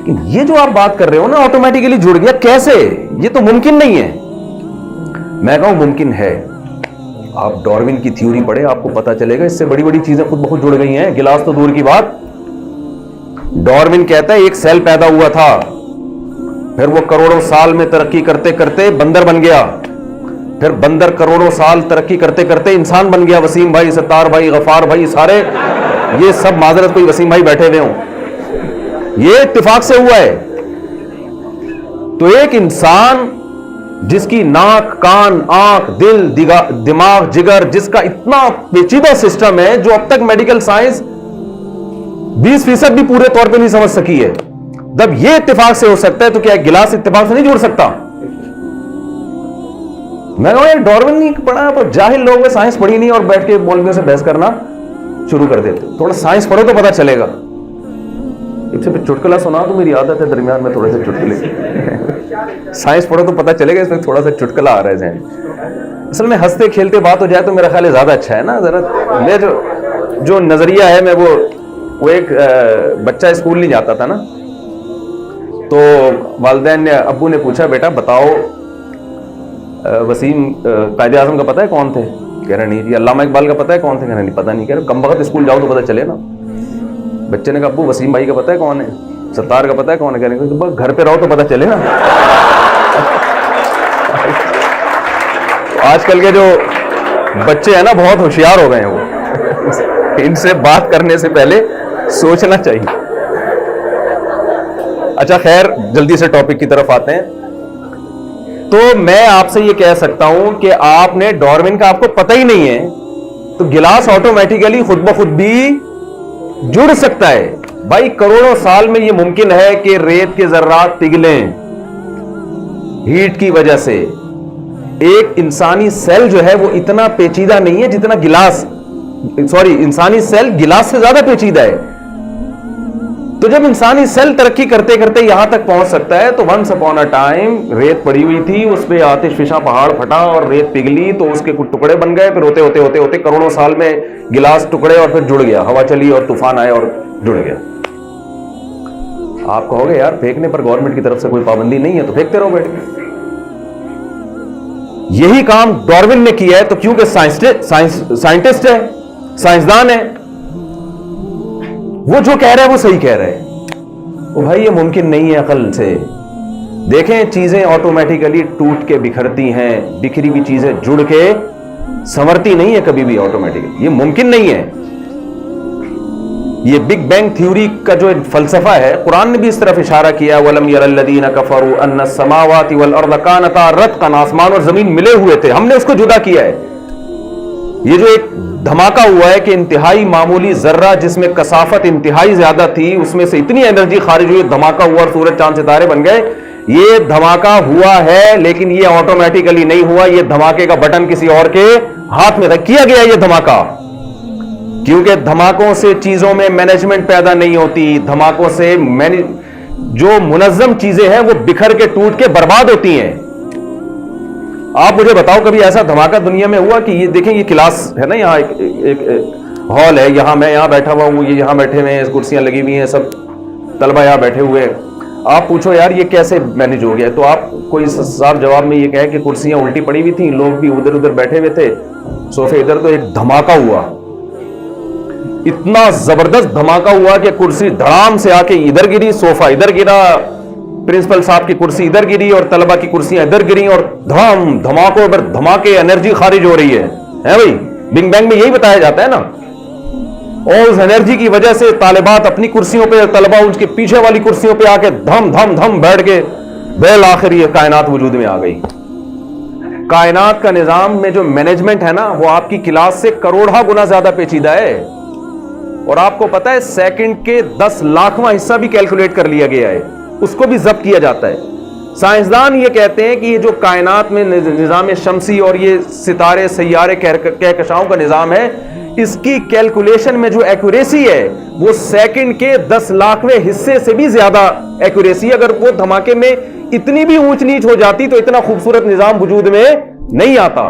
لیکن یہ جو آپ بات کر رہے ہو نا آٹومیٹیکلی جڑ گیا، کیسے؟ یہ تو ممکن نہیں ہے. میں کہوں ممکن ہے. آپ ڈارون کی تھیوری پڑھے، آپ کو پتا چلے گا اس سے بڑی بڑی چیزیں خود بخود جڑ گئی ہیں. گلاس تو دور کی بات. ڈارون کہتا ہے ایک سیل پیدا ہوا تھا، پھر وہ کروڑوں سال میں ترقی کرتے کرتے بندر بن گیا، پھر بندر کروڑوں سال ترقی کرتے کرتے انسان بن گیا. وسیم بھائی، ستار بھائی، غفار بھائی، سارے یہ سب معذرت کوئی وسیم بھائی بیٹھے ہوئے ہوں، یہ اتفاق سے ہوا ہے. تو ایک انسان جس کی ناک، کان، آنکھ، دل، دماغ، جگر، جس کا اتنا پیچیدہ سسٹم ہے جو اب تک میڈیکل سائنس 20% بھی پورے طور پہ نہیں سمجھ سکی ہے، جب یہ اتفاق سے ہو سکتا ہے تو کیا ایک گلاس اتفاق سے نہیں جڑ سکتا؟ میں کہوں یہ ڈارون نہیں پڑھا تو جاہل لوگ سائنس پڑھی نہیں اور بیٹھ کے مولویوں سے بحث کرنا شروع کر دیتے. تھوڑا سائنس پڑھو تو پتا چلے گا. ایک سے چٹکلا سنا تو میری عادت ہے درمیان میں تھوڑے سے چٹکلے. سائنس پڑھو تو پتا چلے گا، اس میں تھوڑا سا چٹکلا آ رہا ہے ذہن. اصل میں ہنستے کھیلتے بات ہو جائے تو میرا خیال ہے زیادہ اچھا ہے نا. ذرا میں جو نظریہ ہے میں وہ ایک بچہ اسکول نہیں جاتا تھا نا، تو والدین نے، ابو نے پوچھا بیٹا بتاؤ وسیم قائد اعظم کا پتہ ہے کون تھے؟ کہہ رہا نہیں جی. علامہ اقبال کا پتہ ہے کون تھے؟ کہہ رہا نہیں پتہ نہیں. کہہ رہا کم وقت اسکول جاؤ تو پتہ چلے نا. بچے نے کہا ابو وسیم بھائی کا پتہ ہے کون ہے؟ ستار کا پتہ ہے کون ہے؟ کہہ رہے گھر پہ رہو تو پتہ چلے نا. آج کل کے جو بچے ہیں نا بہت ہوشیار ہو گئے ہیں، وہ ان سے بات کرنے سے پہلے سوچنا چاہیے. اچھا خیر، جلدی سے ٹاپک کی طرف آتے ہیں. تو میں آپ سے یہ کہہ سکتا ہوں کہ آپ نے ڈارون کا آپ کو پتہ ہی نہیں ہے تو گلاس آٹومیٹیکلی خود بخود بھی جڑ سکتا ہے. بھائی کروڑوں سال میں یہ ممکن ہے کہ ریت کے ذرات پگھلیں ہیٹ کی وجہ سے. ایک انسانی سیل جو ہے وہ اتنا پیچیدہ نہیں ہے جتنا انسانی سیل گلاس سے زیادہ پیچیدہ ہے. تو جب انسانی سیل ترقی کرتے کرتے یہاں تک پہنچ سکتا ہے تو ونس اپون اے ٹائم ریت پڑی ہوئی تھی، اس پہ آتش فشاں پہاڑ پھٹا اور ریت پگھلی تو اس کے کچھ ٹکڑے بن گئے، پھر ہوتے ہوتے ہوتے ہوتے کروڑوں سال میں گلاس ٹکڑے اور پھر جڑ گیا. ہوا چلی اور طوفان آئے اور جڑ گیا. آپ کہو گے یار پھینکنے پر گورنمنٹ کی طرف سے کوئی پابندی نہیں ہے تو پھینکتے رہو بیٹھ کے. یہی کام ڈارون نے کیا ہے تو کیونکہ سائنٹسٹ ہے، سائنسدان ہے، وہ جو کہہ رہا ہے وہ صحیح کہہ رہا ہے. وہ بھائی یہ ممکن نہیں ہے عقل سے. دیکھیں چیزیں آٹومیٹیکلی ٹوٹ کے بکھرتی ہیں، بکھری ہوئی چیزیں جڑ کے سنورتی نہیں ہے کبھی بھی آٹومیٹیکلی. یہ ممکن نہیں ہے. یہ بگ بینگ تھیوری کا جو فلسفہ ہے قرآن نے بھی اس طرف اشارہ کیا. وَلَمْ يَرَ الَّذِينَ كَفَرُوا أَنَّ السَّمَاوَاتِ وَالْأَرْضَ كَانَتَا رَتْقًا، آسمان اور زمین ملے ہوئے تھے، ہم نے اس کو جدا کیا ہے. یہ جو ایک دھماکہ ہوا ہے کہ انتہائی معمولی ذرہ جس میں کثافت انتہائی زیادہ تھی اس میں سے اتنی انرجی خارج ہوئی، دھماکہ ہوا اور سورج چاند ستارے بن گئے. یہ دھماکہ ہوا ہے لیکن یہ آٹومیٹیکلی نہیں ہوا. یہ دھماکے کا بٹن کسی اور کے ہاتھ میں کیا گیا یہ دھماکہ، کیونکہ دھماکوں سے چیزوں میں مینجمنٹ پیدا نہیں ہوتی. دھماکوں سے جو منظم چیزیں ہیں وہ بکھر کے ٹوٹ کے برباد ہوتی ہیں. آپ مجھے بتاؤ کبھی ایسا دھماکہ دنیا میں ہوا کہ یہ دیکھیں یہ کلاس ہے نا، یہاں ایک ہال ہے، یہاں میں یہاں بیٹھا ہوا ہوں، یہ یہاں بیٹھے ہوئے ہیں، کرسیاں لگی ہوئی ہیں، سب طلبہ یہاں بیٹھے ہوئے ہیں. آپ پوچھو یار یہ کیسے مینج ہو گیا، تو آپ کوئی صاحب جواب میں یہ کہے کہ کرسیاں الٹی پڑی ہوئی تھیں، لوگ بھی ادھر ادھر بیٹھے ہوئے تھے، صوفے ادھر، تو ایک دھماکہ ہوا. اتنا زبردست دھماکہ ہوا کہ کرسی دھڑام سے آ کے ادھر گری، صوفہ ادھر گرا، پرنسپل صاحب کی کرسی ادھر گری اور طلبہ کی کرسیاں ادھر گری، اور دھماکوں پر دھماکے، انرجی خارج ہو رہی ہے بھائی. بگ بینگ میں یہی بتایا جاتا ہے نا. اور اس انرجی کی وجہ سے طالبات اپنی کرسیوں پہ، طلبہ ان کے پیچھے والی کرسیوں پہ آ کے دھم دھم دھم بیٹھ کے بالآخر یہ کائنات وجود میں آ گئی. کائنات کا نظام میں جو مینجمنٹ ہے نا وہ آپ کی کلاس سے کروڑہ گنا زیادہ پیچیدہ ہے. اور آپ کو پتا ہے سیکنڈ کے 10 لاکھواں حصہ بھی کیلکولیٹ کر لیا گیا ہے، اس کو بھی ضبط کیا جاتا ہے. سائنسدان یہ کہتے ہیں کہ یہ جو کائنات میں نظام شمسی اور یہ ستارے سیارے کہکشاؤں کا نظام ہے، اس کی کیلکولیشن میں جو ایکوریسی ہے وہ سیکنڈ کے 10 لاکھویں حصے سے بھی زیادہ ایکوریسی. اگر وہ دھماکے میں اتنی بھی اونچ نیچ ہو جاتی تو اتنا خوبصورت نظام وجود میں نہیں آتا.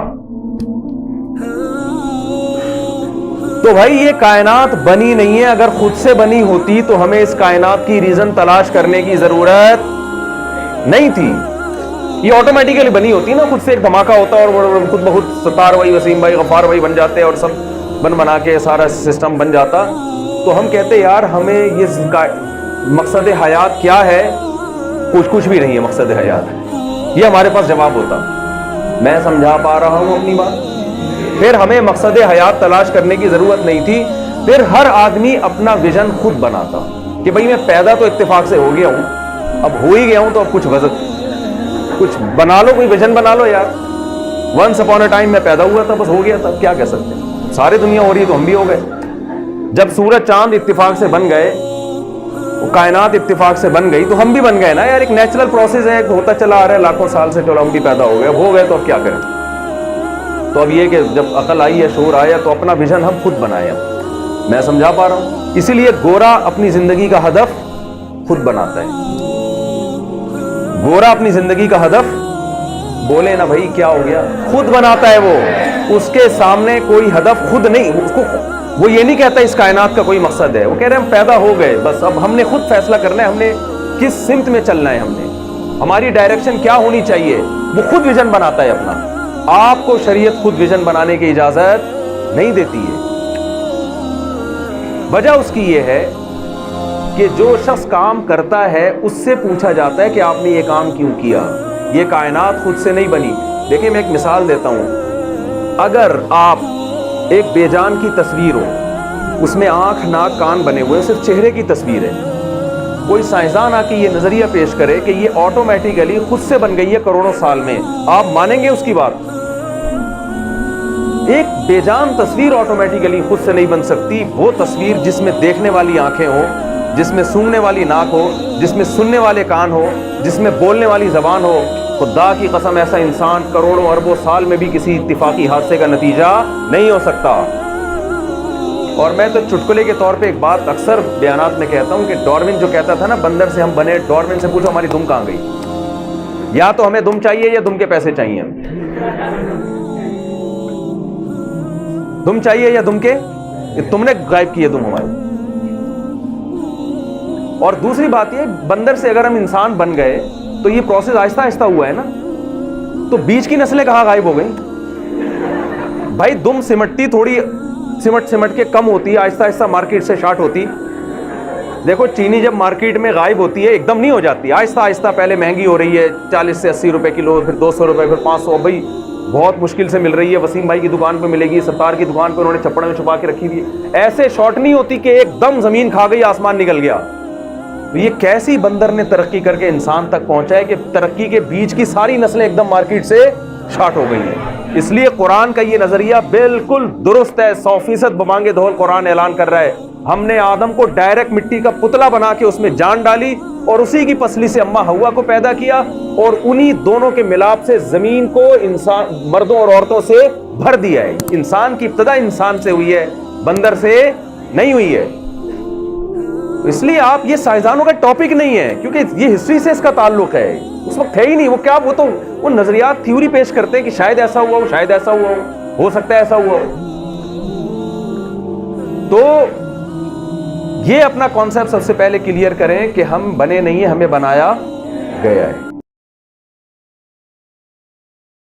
تو بھائی یہ کائنات بنی نہیں ہے، اگر خود سے بنی ہوتی تو ہمیں اس کائنات کی ریزن تلاش کرنے کی ضرورت نہیں تھی، یہ آٹومیٹیکلی بنی ہوتی نا، خود سے ایک دھماکہ ہوتا ہے اور خود بخود ستار بھائی، وسیم بھائی، غفار بھائی بن جاتے اور سب بنا کے سارا سسٹم بن جاتا. تو ہم کہتے یار ہمیں یہ مقصد حیات کیا ہے، کچھ بھی نہیں ہے مقصد حیات، یہ ہمارے پاس جواب ہوتا. میں سمجھا پا رہا ہوں اپنی بات؟ پھر ہمیں مقصد حیات تلاش کرنے کی ضرورت نہیں تھی، پھر ہر آدمی اپنا ویژن خود بناتا کہ بھئی میں پیدا تو اتفاق سے ہو گیا ہوں، اب ہو ہی گیا ہوں تو اب کچھ بنا لو، کوئی ویژن بنا لو یار. ونس اپون اے ٹائم میں پیدا ہوا تھا، بس ہو گیا تھا، کیا کہہ سکتے ہیں، ساری دنیا ہو رہی ہے تو ہم بھی ہو گئے. جب سورج چاند اتفاق سے بن گئے، کائنات اتفاق سے بن گئی تو ہم بھی بن گئے نا یار. ایک نیچرل پروسیس ہے، ہوتا چلا آ رہا ہے لاکھوں سال سے، چلو ہم بھی پیدا ہو گئے، ہو گئے تو اب کیا کریں. تو اب یہ کہ جب عقل آئی ہے، شعور آیا، تو اپنا ویژن ہم خود بنائیں. میں سمجھا پا رہا ہوں؟ اسی لیے گورا اپنی زندگی کا ہدف خود بناتا ہے. گورا اپنی زندگی کا ہدف، بولے نا بھائی کیا ہو گیا، خود بناتا ہے. وہ اس کے سامنے کوئی ہدف خود نہیں، وہ یہ نہیں کہتا اس کائنات کا کوئی مقصد ہے، وہ کہہ رہے ہیں ہم پیدا ہو گئے، بس اب ہم نے خود فیصلہ کرنا ہے، ہم نے کس سمت میں چلنا ہے، ہم نے ہماری ڈائریکشن کیا ہونی چاہیے. وہ خود ویژن بناتا ہے اپنا. آپ کو شریعت خود ویژن بنانے کی اجازت نہیں دیتی ہے. وجہ اس کی یہ ہے کہ جو شخص کام کرتا ہے اس سے پوچھا جاتا ہے کہ آپ نے یہ کام کیوں کیا. یہ کائنات خود سے نہیں بنی. دیکھیں میں ایک مثال دیتا ہوں. اگر آپ ایک بے جان کی تصویر ہو، اس میں آنکھ ناک کان بنے ہوئے، صرف چہرے کی تصویر ہے، کوئی سائنسدان آ کے یہ نظریہ پیش کرے کہ یہ آٹومیٹیکلی خود سے بن گئی ہے کروڑوں سال میں، آپ مانیں گے اس کی بات؟ ایک بے جان تصویر آٹومیٹیکلی خود سے نہیں بن سکتی. وہ تصویر جس میں دیکھنے والی آنکھیں ہو، جس میں سونگنے والی ناک ہو، جس میں سننے والے کان ہو، جس میں بولنے والی زبان ہو، خدا کی قسم ایسا انسان کروڑوں اربوں سال میں بھی کسی اتفاقی حادثے کا نتیجہ نہیں ہو سکتا. اور میں تو چٹکلے کے طور پہ ایک بات اکثر بیانات میں کہتا ہوں کہ ڈارون جو کہتا تھا نا بندر سے ہم بنے، ڈارون سے پوچھو ہماری دم کہاں گئی. یا تو ہمیں دم چاہیے یا دم کے پیسے چاہیے. دم چاہیے یا دم کے، تم نے غائب کیے دم ہمارے. اور دوسری بات یہ، بندر سے اگر ہم انسان بن گئے تو یہ پروسیس آہستہ آہستہ ہوا ہے نا، تو بیچ کی نسلیں کہاں غائب ہو گئی بھائی. دم سمٹتی تھوڑی، سمٹ کے کم ہوتی ہے، آہستہ آہستہ مارکیٹ سے شارٹ ہوتی. دیکھو چینی جب مارکیٹ میں غائب ہوتی ہے ایک دم نہیں ہو جاتی، آہستہ آہستہ پہلے مہنگی ہو رہی ہے، 40 سے 80 روپے کلو، پھر 200 روپے، پھر 500، بھائی بہت مشکل سے مل رہی ہے. وسیم بھائی کی دکان پہ ملے گی، ستار کی دکان پہ انہوں نے چھپڑے میں چھپا کے رکھی ہوئی ہے. ایسے شارٹ نہیں ہوتی کہ ایک دم زمین کھا گئی، آسمان نکل گیا. یہ کیسی بندر نے ترقی کر کے انسان تک پہنچا ہے کہ ترقی کے بیچ کی ساری نسلیں ایک دم مارکیٹ سے شارٹ ہو گئی ہیں. اس لیے قرآن کا یہ نظریہ بالکل درست ہے، 100% بمانگے دھول قرآن اعلان کر رہا ہے ہم نے آدم کو ڈائریکٹ مٹی کا پتلا بنا کے اس میں جان ڈالی اور اسی کی پسلی سے اماں حوا کو پیدا کیا، اور انہی دونوں کے ملاپ سے زمین کو انسان، مردوں اور عورتوں سے بھر دیا ہے. انسان کی ابتدا انسان سے ہوئی ہے، بندر سے نہیں ہوئی ہے. اس لیے آپ یہ سائنسدانوں کا ٹاپک نہیں ہے، کیونکہ یہ ہسٹری سے اس کا تعلق ہے. اس وقت ہے ہی نہیں. وہ کیا، وہ تو وہ نظریات، تھیوری پیش کرتے ہیں کہ شاید ایسا ہوا ہو، شاید ایسا ہوا ہو سکتا ہے ایسا ہوا ہو. تو یہ اپنا کانسیپٹ سب سے پہلے کلیئر کریں کہ ہم بنے نہیں ہیں، ہمیں بنایا گیا ہے.